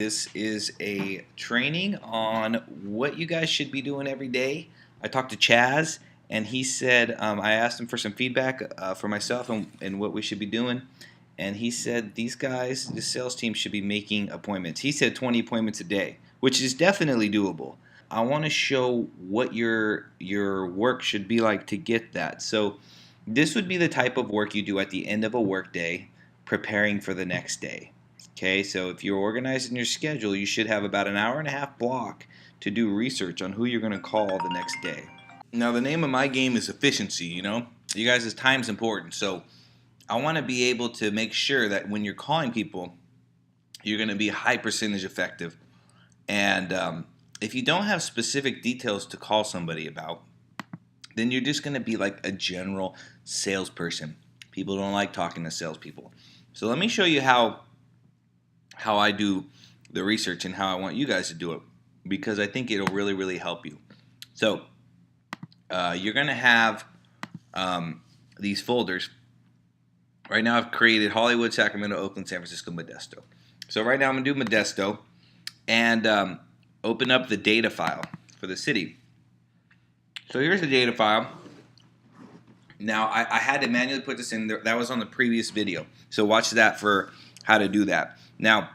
This is a training on what you guys should be doing every day. I talked to Chaz, and he said I asked him for some feedback for myself and what we should be doing. And he said these guys, the sales team, should be making appointments. He said 20 appointments a day, which is definitely doable. I want to show what your work should be like to get that. So this would be the type of work you do at the end of a workday, preparing for the next day. Okay, so if you're organizing your schedule, you should have about an hour and a half block to do research on who you're going to call the next day. Now, the name of my game is efficiency, you know? You guys' time's important, so I want to be able to make sure that when you're calling people, you're going to be high percentage effective. And if you don't have specific details to call somebody about, then you're just going to be like a general salesperson. People don't like talking to salespeople. So let me show you how I do the research and how I want you guys to do it, because I think it'll really help you. So you're going to have these folders. Right now I've created Hollywood, Sacramento, Oakland, San Francisco, Modesto. So right now I'm going to do Modesto and open up the data file for the city. So here's the data file. Now I had to manually put this in there. That was on the previous video. So watch that for how to do that. Now,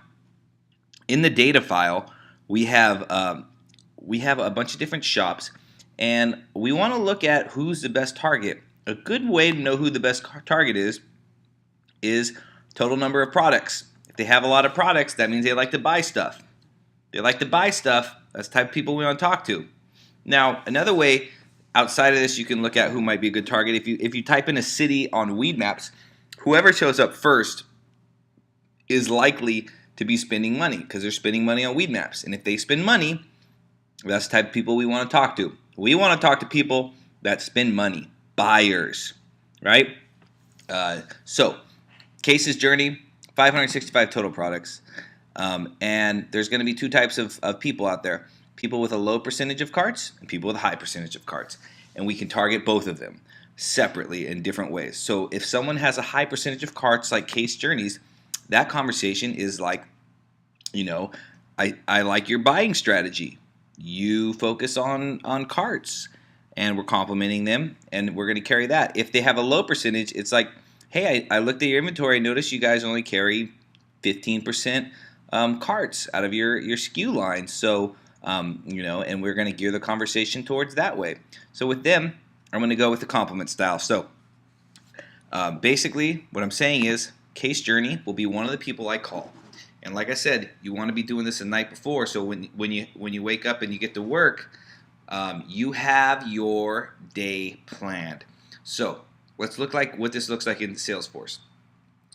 in the data file, we have a bunch of different shops, and we want to look at who's the best target. A good way to know who the best target is total number of products. If they have a lot of products, that means they like to buy stuff. They like to buy stuff. That's the type of people we want to talk to. Now, another way outside of this, you can look at who might be a good target. If you type in a city on WEEDMAPS, whoever shows up first is likely to be spending money because they're spending money on WEEDMAPS. And if they spend money, that's the type of people we want to talk to. We want to talk to people that spend money, buyers, right? So, cases journey, 565 total products. And there's going to be two types of people out there. People with a low percentage of carts and people with a high percentage of carts. And we can target both of them separately in different ways. So if someone has a high percentage of carts like case journeys, that conversation is like, you know, I like your buying strategy. You focus on carts, and we're complimenting them, and we're going to carry that. If they have a low percentage, it's like, hey, I looked at your inventory. I noticed you guys only carry 15% carts out of your SKU line. So, and we're going to gear the conversation towards that way. So with them, I'm going to go with the compliment style. So basically, what I'm saying is, case journey will be one of the people I call. And like I said, you want to be doing this the night before, so when you wake up and you get to work, you have your day planned. So let's look like what this looks like in Salesforce.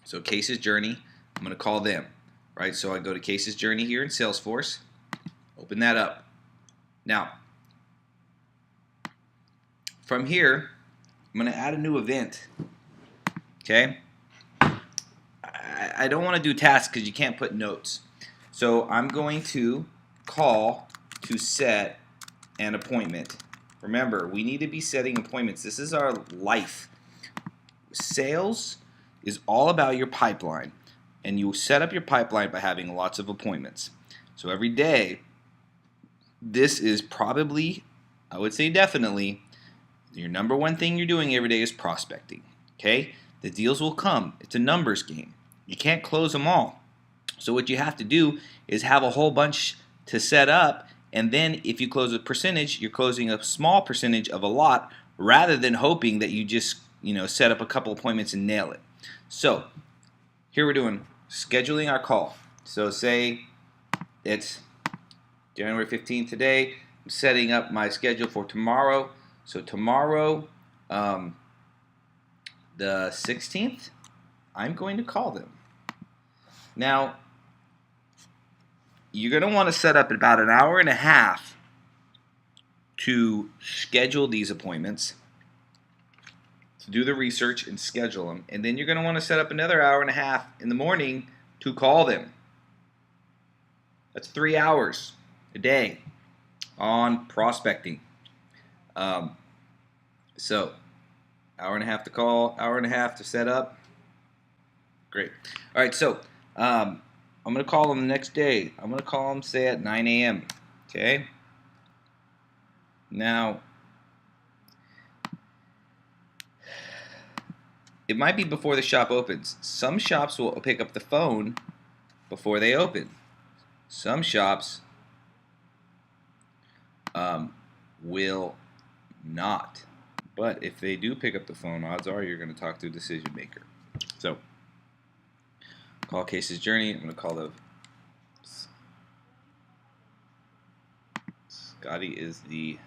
So cases journey, I'm going to call them, right? So I go to cases journey here in Salesforce, open that up. Now, from here, I'm going to add a new event. Okay? I don't want to do tasks because you can't put notes. So I'm going to call to set an appointment. Remember, we need to be setting appointments. This is our life. Sales is all about your pipeline. And you set up your pipeline by having lots of appointments. So every day, this is probably, I would say definitely, your number one thing you're doing every day is prospecting. Okay? The deals will come. It's a numbers game. You can't close them all. So what you have to do is have a whole bunch to set up, and then if you close a percentage, you're closing a small percentage of a lot rather than hoping that you just, set up a couple appointments and nail it. So here we're doing scheduling our call. So say it's January 15th today. I'm setting up my schedule for tomorrow. So tomorrow, the 16th, I'm going to call them. Now, you're going to want to set up about an hour and a half to schedule these appointments, to do the research and schedule them. And then you're going to want to set up another hour and a half in the morning to call them. That's 3 hours a day on prospecting. So, hour and a half to call, hour and a half to set up. Great. All right, so I'm going to call them the next day. I'm going to call them, say, at 9 a.m. Okay? Now, it might be before the shop opens. Some shops will pick up the phone before they open. Some shops will not. But if they do pick up the phone, odds are you're going to talk to a decision maker. So, call cases journey. I'm going to call the Scotty is the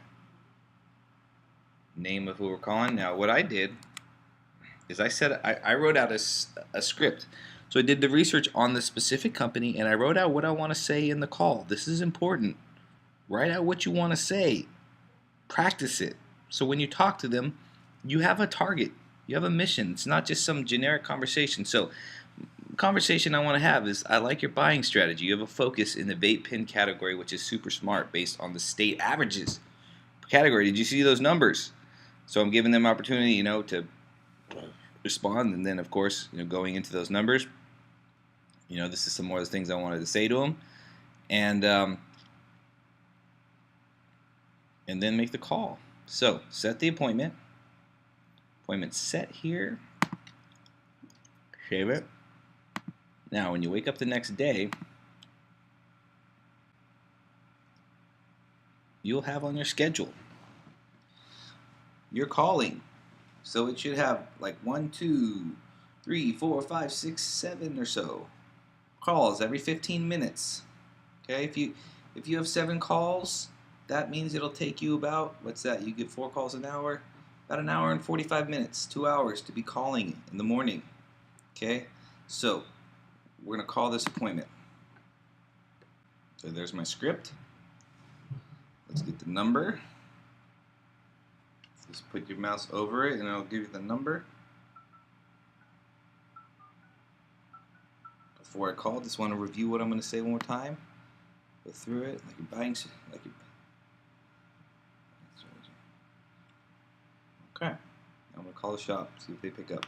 name of who we're calling. Now, what I did is I wrote out a script. So I did the research on the specific company, and I wrote out what I want to say in the call. This is important. Write out what you want to say. Practice it. So when you talk to them, you have a target. You have a mission. It's not just some generic conversation. So conversation I want to have is, I like your buying strategy. You have a focus in the vape pen category, which is super smart based on the state averages. Category, did you see those numbers? So I'm giving them opportunity, to respond, and then of course, going into those numbers, this is some more of the things I wanted to say to them, and then make the call. So set the appointment. Appointment set here. Save it. Now, when you wake up the next day, you'll have on your schedule, you're calling. So it should have like 1, 2, 3, 4, 5, 6, 7 or so calls every 15 minutes. Okay, if you have 7 calls, that means it'll take you about, what's that? You get 4 calls an hour, about an hour and 45 minutes, 2 hours to be calling in the morning. Okay, so we're gonna call this appointment. So there's my script. Let's get the number. Just put your mouse over it and it'll give you the number. Before I call, just want to review what I'm going to say one more time. Go through it like you're buying, okay. Now I'm going to call the shop, see if they pick up.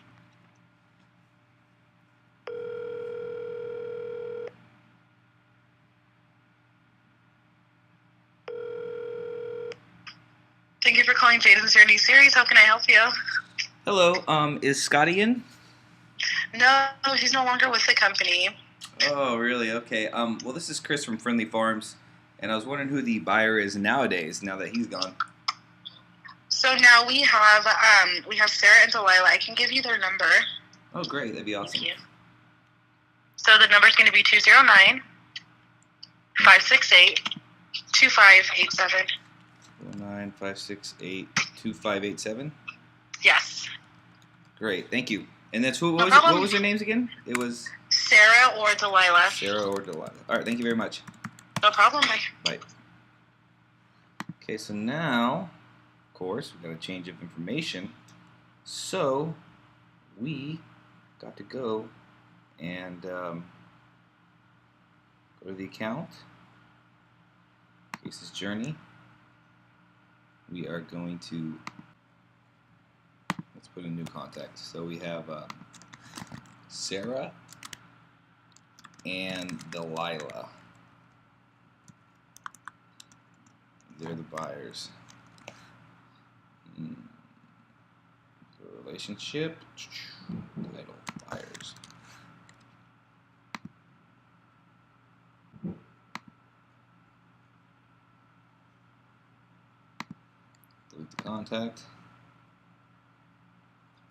Thank you for calling Jaden's Journey Series. How can I help you? Hello, is Scotty in? No, he's no longer with the company. Oh, really? Okay. Well, this is Chris from Friendly Farms, and I was wondering who the buyer is nowadays, now that he's gone. So now we have Sarah and Delilah. I can give you their number. Oh, great. That'd be awesome. Thank you. So the number is going to be 209 568 2587. 209-568-2587. Yes. Great, thank you. And that's who? What was their names again? It was Sarah or Delilah. Sarah or Delilah. All right, thank you very much. No problem. Bye. Bye. Okay, so now, of course, we've got a change of information. So we got to go and go to the account. Cases journey. We are going to, let's put a new contact. So we have Sarah and Delilah. They're the buyers. The relationship, title, buyers. Delete the contact.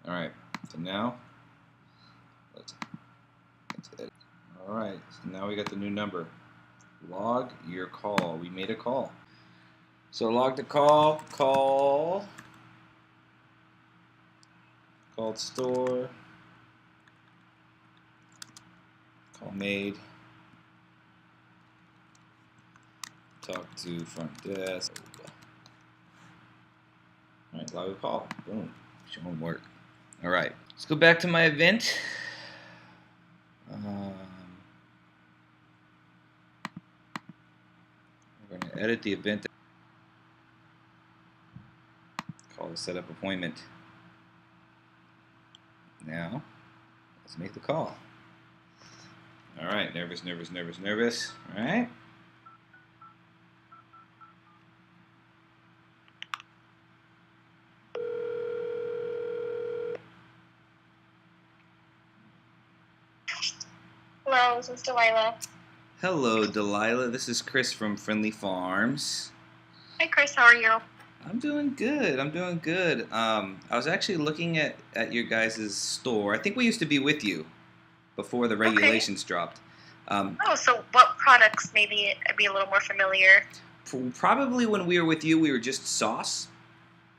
Alright, so now let's edit. Alright, so now we got the new number. Log your call. We made a call. So log the call, called store, call made, talk to front desk. Alright, log the call. Boom. Showing work. Alright, let's go back to my event. We're going to edit the event. Call the setup appointment. Now, let's make the call. All right, nervous, nervous, nervous, nervous. All right. Hello, this is Delilah. Hello, Delilah. This is Chris from Friendly Farms. Hi, Chris. How are you? I'm doing good. I'm doing good. I was actually looking at your guys' store. I think we used to be with you before the regulations dropped. Oh, so what products maybe I'd be a little more familiar? Probably when we were with you, we were just sauce.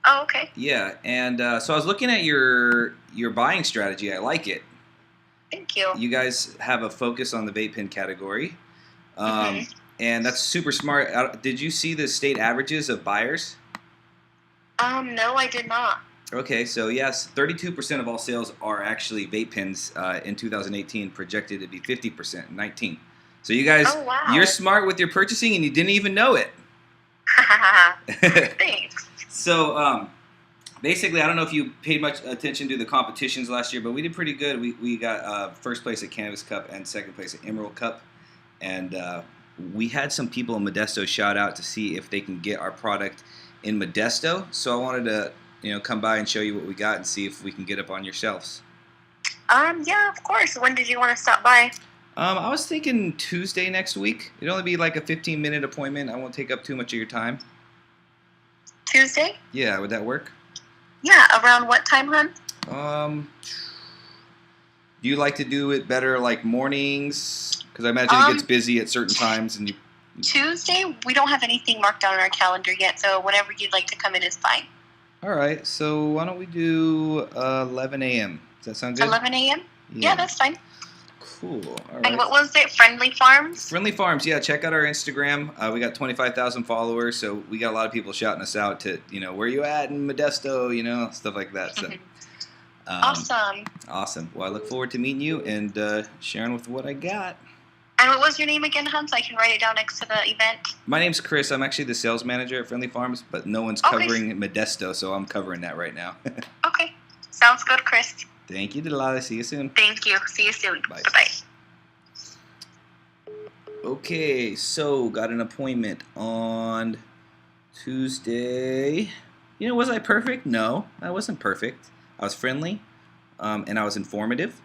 Oh, okay. Yeah, and so I was looking at your buying strategy. I like it. Thank you. You guys have a focus on the vape pen category, Mhm. and that's super smart. Did you see the state averages of buyers? No, I did not. Okay, so yes, 32% of all sales are actually vape pens in 2018, projected to be 50% in 19. So you guys, Oh, wow. you're smart with your purchasing, and you didn't even know it. Thanks. So basically, I don't know if you paid much attention to the competitions last year, but we did pretty good. We got first place at Cannabis Cup and second place at Emerald Cup, and we had some people in Modesto shout out to see if they can get our product in Modesto. So I wanted to come by and show you what we got and see if we can get up on your shelves. Yeah, of course. When did you want to stop by? I was thinking Tuesday next week. It'd only be like a 15-minute appointment. I won't take up too much of your time. Tuesday? Yeah, would that work? Yeah, around what time, hon? Do you like to do it better like mornings? Because I imagine it gets busy at certain times, and you. Tuesday, we don't have anything marked down on our calendar yet, so whenever you'd like to come in is fine. All right, so why don't we do 11 a.m.? Does that sound good? 11 a.m.? Yeah, that's fine. Cool. All right. And what was it? Friendly Farms? Friendly Farms, yeah. Check out our Instagram. We got 25,000 followers, so we got a lot of people shouting us out to, where you at in Modesto, stuff like that. So, Awesome. Awesome. Well, I look forward to meeting you and sharing with what I got. And what was your name again, hon, so I can write it down next to the event? My name's Chris. I'm actually the sales manager at Friendly Farms, but no one's covering Modesto, so I'm covering that right now. Okay. Sounds good, Chris. Thank you, Delilah. See you soon. Thank you. See you soon. Bye. Bye-bye. Okay, so got an appointment on Tuesday. Was I perfect? No, I wasn't perfect. I was friendly, and I was informative,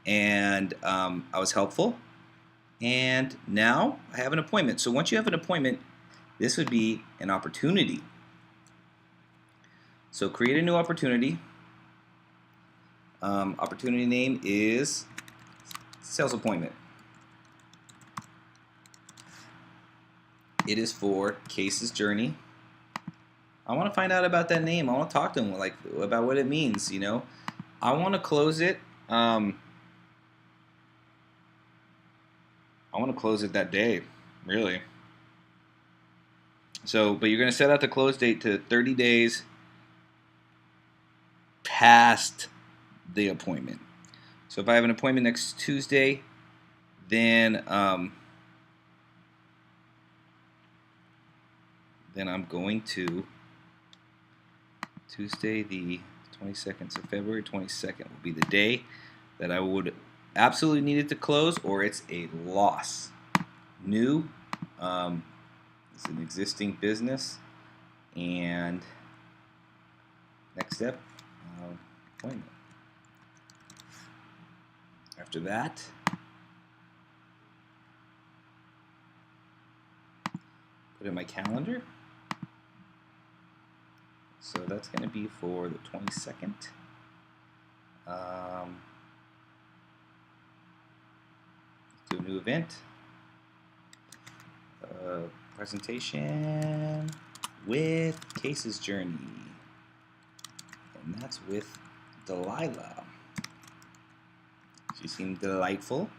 and I was helpful. And now I have an appointment. So once you have an appointment, this would be an opportunity. So create a new opportunity. Opportunity name is sales appointment. It is for Case's Journey. I want to find out about that name. I want to talk to him about what it means. I want to close it. I want to close it that day, really. So, but you're going to set out the close date to 30 days past the appointment. So if I have an appointment next Tuesday, then I'm going to Tuesday the 22nd. So February 22nd will be the day that I would absolutely need it to close, or it's a loss. New, it's an existing business, and next step, appointment. After that, put in my calendar. So that's going to be for the 22nd. Do a new event. Presentation with Case's Journey. And that's with Delilah. She seemed delightful.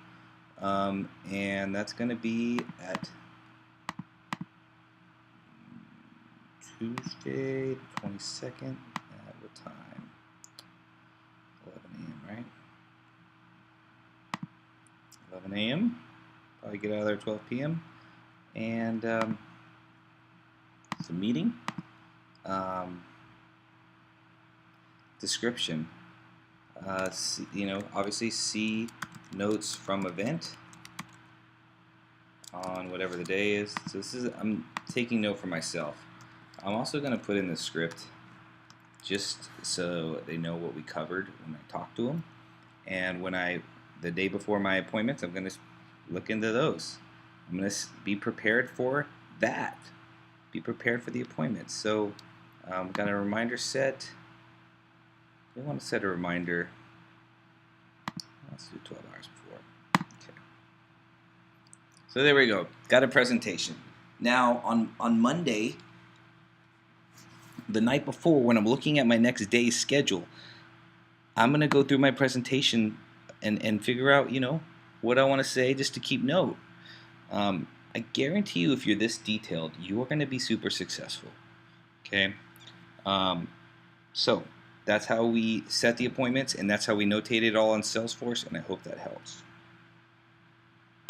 And that's going to be at Tuesday, the 22nd, at what time? 11 a.m., right? 11 a.m. Probably get out of there at 12 p.m. And it's a meeting. Description. Obviously see notes from event. on whatever the day is. So this is, I'm taking note for myself. I'm also going to put in the script just so they know what we covered when I talk to them. And when the day before my appointments, I'm going to look into those. I'm going to be prepared for that. Be prepared for the appointments. So, got a reminder set. We want to set a reminder. Let's do 12 hours before. Okay. So there we go. Got a presentation. Now on Monday, the night before, when I'm looking at my next day's schedule, I'm going to go through my presentation and figure out, what I want to say just to keep note. I guarantee you, if you're this detailed, you are going to be super successful. Okay? So that's how we set the appointments, and that's how we notate it all on Salesforce, and I hope that helps.